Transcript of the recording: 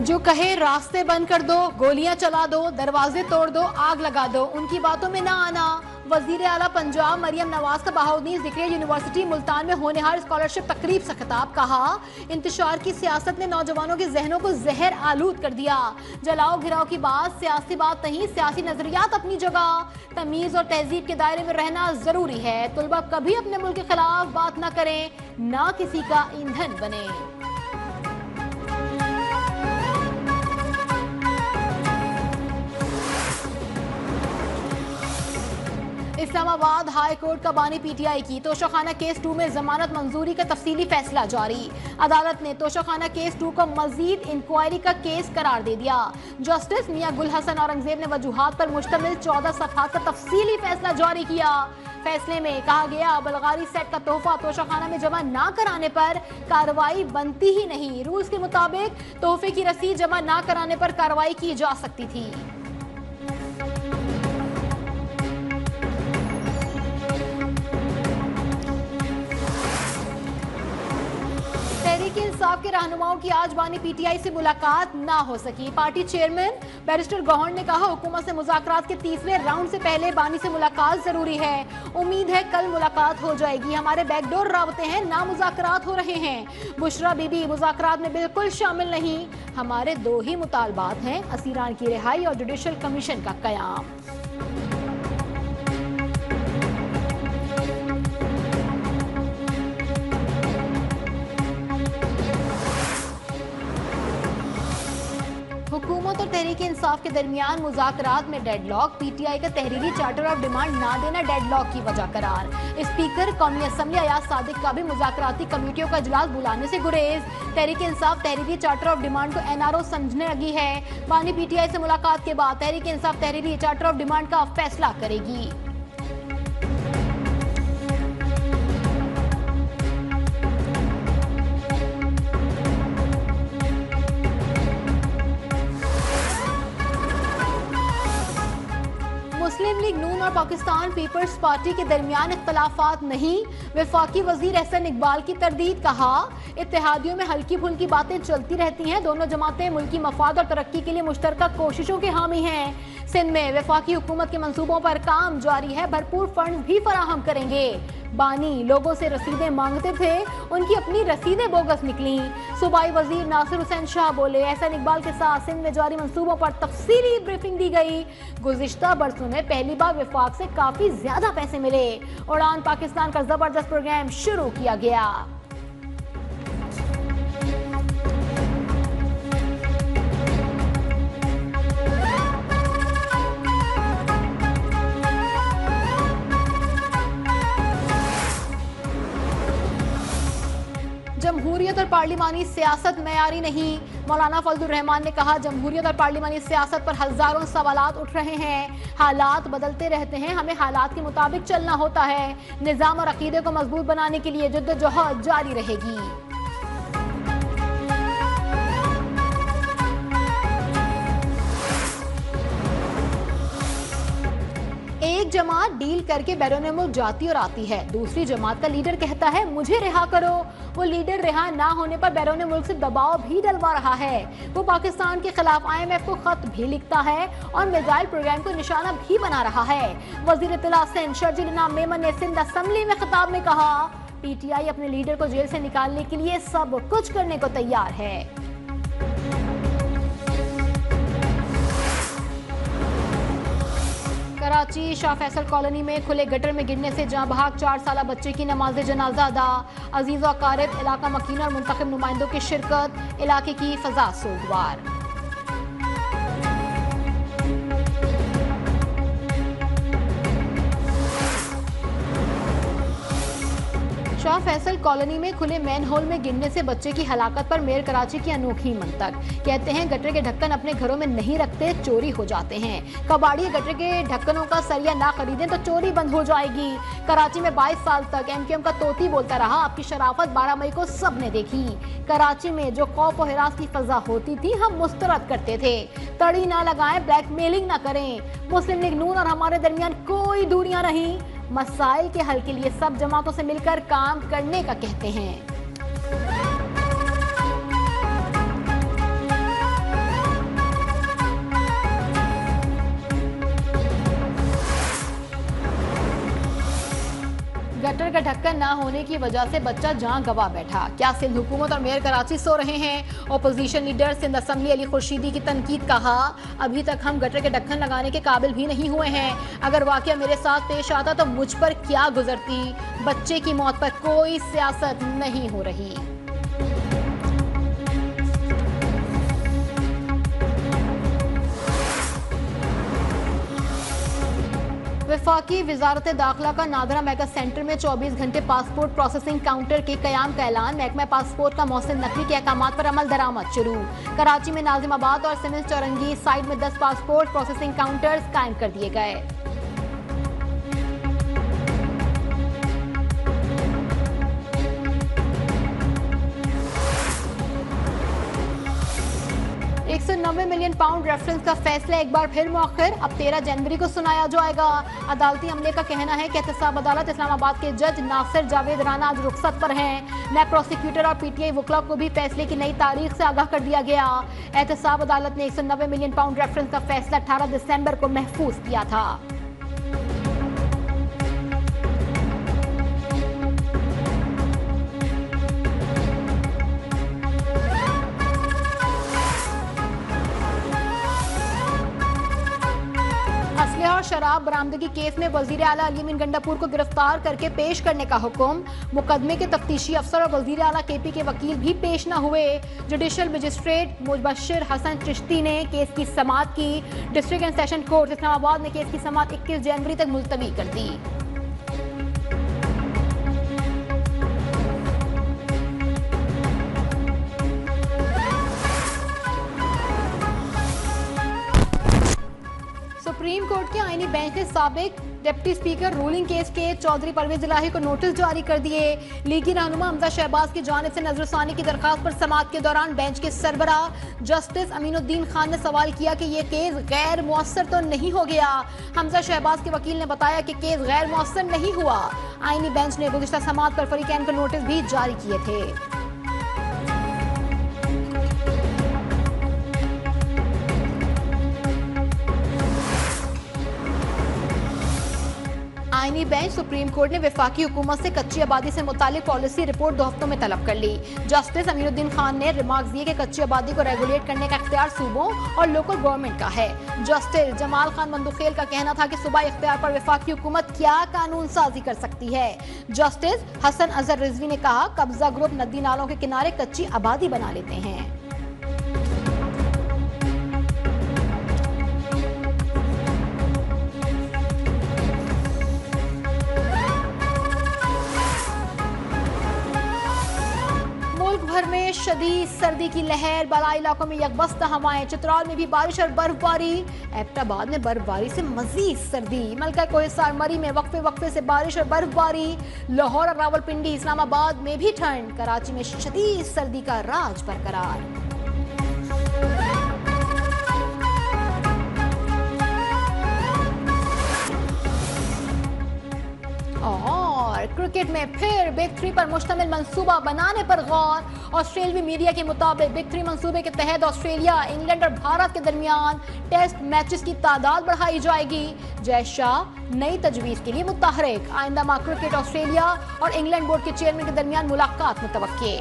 जो कहे रास्ते बंद कर दो, गोलियां चला दो, दरवाजे तोड़ दो, आग लगा दो, उनकी बातों में ना आना। वजीर आला पंजाब मरियम नवाज का बहाउद्दीन जिक्रिया यूनिवर्सिटी मुल्तान में होनहार स्कॉलरशिप तकरीब से खिताब। कहा, इंतशार की सियासत ने नौजवानों के जहनों को जहर आलूद कर दिया। जलाओ घिराव की बात सियासी बात नहीं, सियासी नजरियात अपनी जगह। तमीज और तहजीब के दायरे में रहना जरूरी है। तुलबा कभी अपने मुल्क के खिलाफ बात न करें, ना किसी का ईंधन बने। इस्लामाबाद हाई कोर्ट का बानी पीटीआई की तोशाखाना केस 2 में जमानत मंजूरी का तफसीली फैसला जारी। अदालत ने तोशाखाना केस 2 को मजीद इंक्वायरी का केस करार दे दिया। जस्टिस मियां गुल हसन औरंगजेब ने वजूहात पर मुश्तमिल 14 सफ़हात का तफसीली फैसला जारी किया। फैसले में कहा गया, बलगारी सेट का तोहफा तोशाखाना में जमा ना कराने पर कार्रवाई बनती ही नहीं। रूल्स के मुताबिक तोहफे की रसीद जमा ना कराने पर कार्रवाई की जा सकती थी। तहरीक-ए इंसाफ के रहनुमाओं की आज बानी पीटीआई से मुलाकात ना हो सकी। पार्टी चेयरमैन बैरिस्टर गौहर ने कहा, हुकूमत से मुज़ाकरात के तीसरे राउंड से पहले बानी से मुलाकात जरूरी है। उम्मीद है कल मुलाकात हो जाएगी। हमारे बैकडोर रावते हैं, ना मुज़ाकरात हो रहे हैं। बुशरा बीबी मुज़ाकरात में बिल्कुल शामिल नहीं। हमारे 2 ही मुतालबात हैं, असीरान की रिहाई और जुडिशल कमीशन का क़याम। हुकूमत और तहरीक इंसाफ के दरमियान मुज़ाकरात में डेडलॉक। पीटीआई का तहरीरी चार्टर ऑफ डिमांड ना देना डेडलॉक की वजह करार। स्पीकर कौमी असम्बली अयाज सादिक का भी मुज़ाकराती कमेटियों का इजलास बुलाने से गुरेज। Tehreek Insaf तहरीरी charter of demand को एनआरओ समझने लगी है। बानी पीटीआई से मुलाकात के बाद Tehreek Insaf तहरीरी charter of demand का फैसला करेगी। मुस्लिम लीग नून और पाकिस्तान पीपल्स पार्टी के दरमियान इख्तलाफात नहीं। वफाकी वजीर एहसन इकबाल की तरदीद। कहा, इत्तेहादियों में हल्की फुल्की बातें चलती रहती हैं। दोनों जमातें मुल्की मफाद और तरक्की के लिए मुश्तरका कोशिशों के हामी हैं। सिंध में वफाकी हुकूमत के मंसूबों पर काम जारी है। भरपूर फंड भी फराहम करेंगे। बानी लोगों से रसीदें मांगते थे, उनकी अपनी रसीदें बोगस निकली। सूबाई वजीर नासिर हुसैन शाह बोले, एहसन इकबाल के साथ सिंध में जारी मंसूबों पर तफसीली ब्रीफिंग दी गई। गुज़िश्ता बरसों में पहली बार वफाक से काफी ज्यादा पैसे मिले। उड़ान पाकिस्तान का जबरदस्त प्रोग्राम शुरू किया गया। जमहूरियत और पार्लिमानी सियासत मयारी नहीं। मौलाना फजलुर रहमान ने कहा, जमहूरियत और पार्लिमानी सियासत पर हजारों सवालात उठ रहे हैं। हालात बदलते रहते हैं, हमें हालात के मुताबिक चलना होता है। निज़ाम और अकीदे को मजबूत बनाने के लिए जद्दोजहद जारी रहेगी। एक जमात डील करके बैरून मुल्क जाती और आती है। दूसरी जमात का लीडर कहता है, मुझे रिहा करो। वो लीडर रिहा ना होने पर बैरून मुल्क से दबाव भी डलवा रहा है। वो पाकिस्तान के खिलाफ IMF को खत भी लिखता है और मिसाइल प्रोग्राम को निशाना भी बना रहा है। वजीर इत्तला सिंध शर्जील इनाम मेमन ने सिंध असम्बली में खिताब में कहा, PTI अपने लीडर को जेल से निकालने के लिए सब कुछ करने को तैयार है। कराची शाह फैसल कॉलोनी में खुले गटर में गिरने से जहां बहाक 4 साला बच्चे की नमाज जनाजा अदा। अजीज व अकारिब, इलाका मकीन और मुंतखब नुमाइंदों की शिरकत। इलाके की फजा सोगवार। शाह फैसल कॉलोनी में खुले मैन होल में गिरने से बच्चे की हलाकत पर मेयर कराची की अनोखी मंतक। कहते हैं, गटर के ढक्कन अपने घरों में नहीं रखते, चोरी हो जाते हैं। कबाड़ी गटर के ढक्कनों का सरिया ना खरीदें तो चोरी बंद हो जाएगी। कराची में 22 साल तक MQM का तोती बोलता रहा। आपकी शराफत 12 मई को सबने देखी। कराची में जो खौफ और हिरास की फजा होती थी, हम मुस्तरद करते थे। तड़ी ना लगाएं, ब्लैकमेलिंग ना करें। मुस्लिम लीग नून और हमारे दरमियान कोई दूरियां नहीं। मसाइल के हल के लिए सब जमातों से मिलकर काम करने का कहते हैं। गटर का ढक्कन न होने की वजह से बच्चा जान गंवा बैठा। क्या सिंध हुकूमत और मेयर कराची सो रहे हैं? Opposition leader Sindh assembly Ali Khurshidi की तनकीद। कहा, अभी तक हम गटर के ढक्कन लगाने के काबिल भी नहीं हुए हैं। अगर वाकया मेरे साथ पेश आता तो मुझ पर क्या गुजरती। बच्चे की मौत पर कोई सियासत नहीं हो रही। वफाकी वजारत दाखिला का नादरा मेगा सेंटर में 24 घंटे पासपोर्ट प्रोसेसिंग काउंटर के कयाम का ऐलान। महकमा पासपोर्ट का मौसम नकली के अहकामात पर अमल दरामद शुरू। कराची में नाजिमाबाद और सिविल चौरंगी साइड में 10 पासपोर्ट प्रोसेसिंग काउंटर्स कायम कर दिए गए। £190 मिलियन रेफरेंस का फैसला एक बार फिर मौखर। अब 13 जनवरी को सुनाया जाएगा। अदालती अमले का कहना है कि एहतसाब अदालत इस्लामाबाद के जज नासिर जावेद राना आज रुखसत पर हैं। नए प्रोसिक्यूटर और पीटीआई वकला को भी फैसले की नई तारीख से आगाह कर दिया गया। एहतसाब अदालत ने £190 मिलियन रेफरेंस का फैसला 18 दिसंबर को महफूज किया था। और शराब बरामदगी केस में वजीर आला अली अमीन गंडापुर को गिरफ्तार करके पेश करने का हुक्म। मुकदमे के तफ्तीशी अफसर और वजीर आला केपी के वकील भी पेश न हुए। जुडिशल मजिस्ट्रेट मुबशिर हसन चिश्ती ने केस की समाअत की। District and session court Islamabad ने केस की समाअत 21 जनवरी तक मुलतवी कर दी। सुप्रीम कोर्ट के आईनी बेंच ने साबिक डिप्टी स्पीकर रूलिंग केस के चौधरी परवेज इलाही को नोटिस जारी कर दिए। लीगी रहनुमा हमजा शहबाज की जानिब से नजरसानी की दरखास्त पर समाअत के दौरान बेंच के सरबराह जस्टिस अमीनुद्दीन खान ने सवाल किया कि यह केस गैर मुअस्सर तो नहीं हो गया। हमजा शहबाज के वकील ने बताया कि केस गैर मुअस्सर नहीं हुआ। आईनी बेंच ने गुज़िश्ता समाअत पर फरीकैन को नोटिस भी जारी किए थे। आईनी बेंच सुप्रीम कोर्ट ने वफाकी हुकूमत से कच्ची आबादी से मुतालिक पॉलिसी रिपोर्ट 2 हफ्तों में तलब कर ली। जस्टिस अमीनुद्दीन खान ने रिमार्क्स दिए कि कच्ची आबादी को रेगुलेट करने का इख्तियार सूबों और लोकल गवर्नमेंट का है। जस्टिस जमाल खान मंदुखेल का कहना था कि सूबाई इख्तियार पर वफाकी हुकूमत क्या कानून साजी कर सकती है। जस्टिस हसन अजहर रिजवी ने कहा, कब्जा ग्रुप नदी नालों के किनारे कच्ची आबादी बना लेते हैं। भर में शदीद सर्दी की लहर, बालाई इलाकों में यकबस्त हवाएं। चित्राल में भी बारिश और बर्फबारी। एबटाबाद में बर्फबारी से मजीद सर्दी। मलका कोहिस्सार मरी में वक्फे वक्फे से बारिश और बर्फबारी। लाहौर और रावलपिंडी इस्लामाबाद में भी ठंड। कराची में शदीद सर्दी का राज बरकरार। और क्रिकेट में फिर बिग 3 पर मुश्तमिल मंसूबा बनाने पर गौर। ऑस्ट्रेलियाई मीडिया के मुताबिक बिग 3 मंसूबे के तहत ऑस्ट्रेलिया, इंग्लैंड और भारत के दरमियान टेस्ट मैचेस की तादाद बढ़ाई जाएगी। जय शाह नई तजवीज़ के लिए मुतहरिक। आइंदा माह क्रिकेट ऑस्ट्रेलिया और इंग्लैंड बोर्ड के चेयरमैन के दरमियान मुलाकात मुतवक्के।